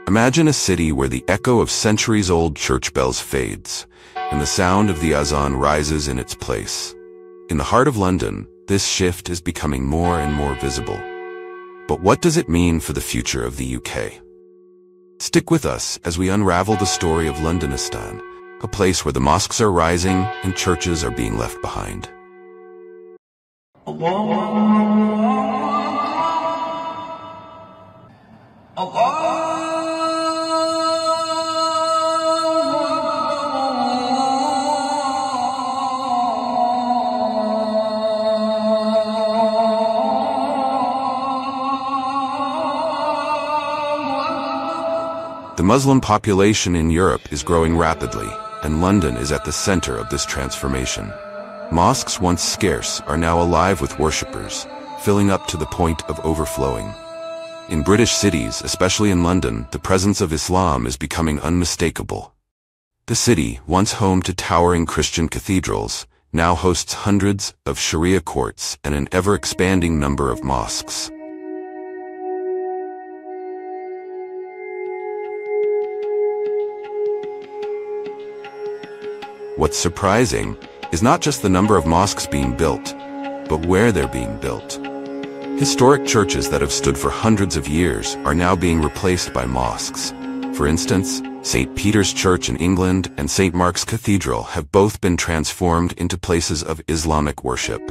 Imagine a city where the echo of centuries-old church bells fades, and the sound of the azan rises in its place. In the heart of London, this shift is becoming more and more visible. But what does it mean for the future of the UK? Stick with us as we unravel the story of Londonistan, a place where the mosques are rising and churches are being left behind. The Muslim population in Europe is growing rapidly, and London is at the center of this transformation. Mosques once scarce are now alive with worshippers, filling up to the point of overflowing. In British cities, especially in London, the presence of Islam is becoming unmistakable. The city, once home to towering Christian cathedrals, now hosts hundreds of Sharia courts and an ever-expanding number of mosques. What's surprising is not just the number of mosques being built, but where they're being built. Historic churches that have stood for hundreds of years are now being replaced by mosques. For instance, St. Peter's Church in England and St. Mark's Cathedral have both been transformed into places of Islamic worship.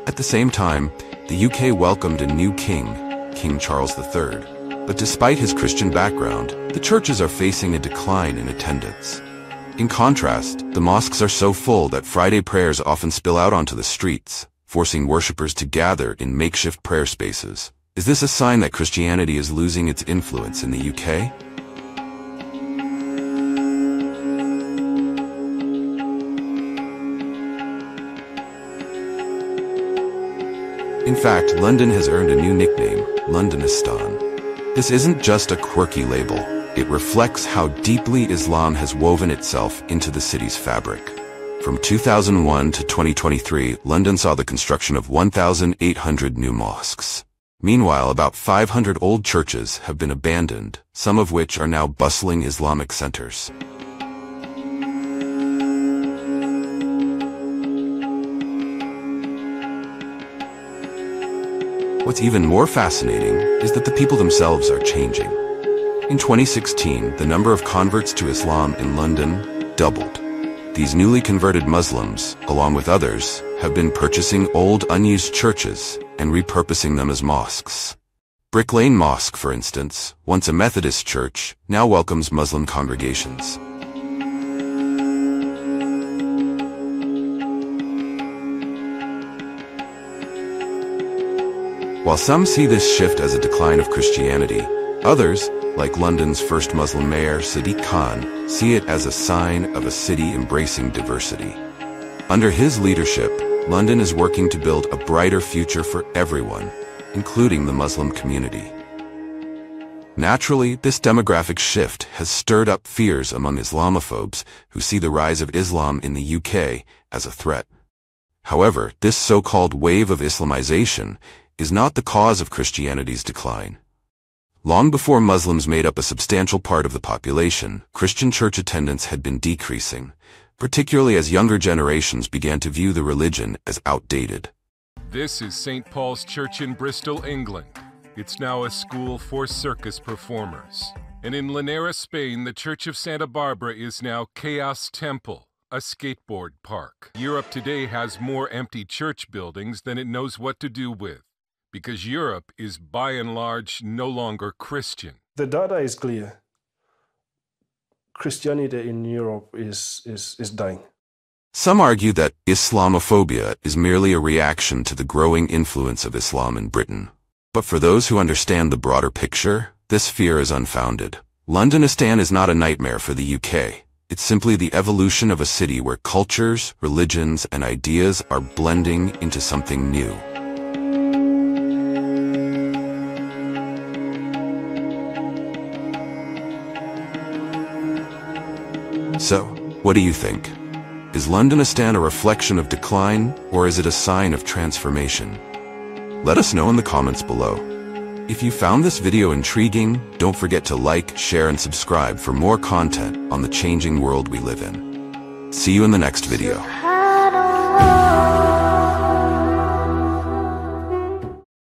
At the same time, the UK welcomed a new king, King Charles III. But despite his Christian background, the churches are facing a decline in attendance. In contrast, the mosques are so full that Friday prayers often spill out onto the streets, forcing worshippers to gather in makeshift prayer spaces. Is this a sign that Christianity is losing its influence in the UK? In fact, London has earned a new nickname, Londonistan. This isn't just a quirky label. It reflects how deeply Islam has woven itself into the city's fabric. From 2001 to 2023, London saw the construction of 1,800 new mosques. Meanwhile, about 500 old churches have been abandoned, some of which are now bustling Islamic centers. What's even more fascinating is that the people themselves are changing. In 2016, the number of converts to Islam in London doubled. These newly converted Muslims, along with others, have been purchasing old unused churches and repurposing them as mosques. Brick Lane Mosque, for instance, once a Methodist church, now welcomes Muslim congregations. While some see this shift as a decline of Christianity, others, like London's first Muslim mayor Sadiq Khan, see it as a sign of a city embracing diversity. Under his leadership, London is working to build a brighter future for everyone, including the Muslim community. Naturally, this demographic shift has stirred up fears among Islamophobes who see the rise of Islam in the UK as a threat. However, this so-called wave of Islamization is not the cause of Christianity's decline. Long before Muslims made up a substantial part of the population, Christian church attendance had been decreasing, particularly as younger generations began to view the religion as outdated. This is St. Paul's Church in Bristol, England. It's now a school for circus performers. And in Linares, Spain, the Church of Santa Barbara is now Chaos Temple, a skateboard park. Europe today has more empty church buildings than it knows what to do with, because Europe is by and large no longer Christian. The data is clear. Christianity in Europe is dying. Some argue that Islamophobia is merely a reaction to the growing influence of Islam in Britain. But for those who understand the broader picture, this fear is unfounded. Londonistan is not a nightmare for the UK. It's simply the evolution of a city where cultures, religions, and ideas are blending into something new. So, what do you think? Is Londonistan a reflection of decline, or is it a sign of transformation? Let us know in the comments below. If you found this video intriguing, don't forget to like, share, and subscribe for more content on the changing world we live in. See you in the next video.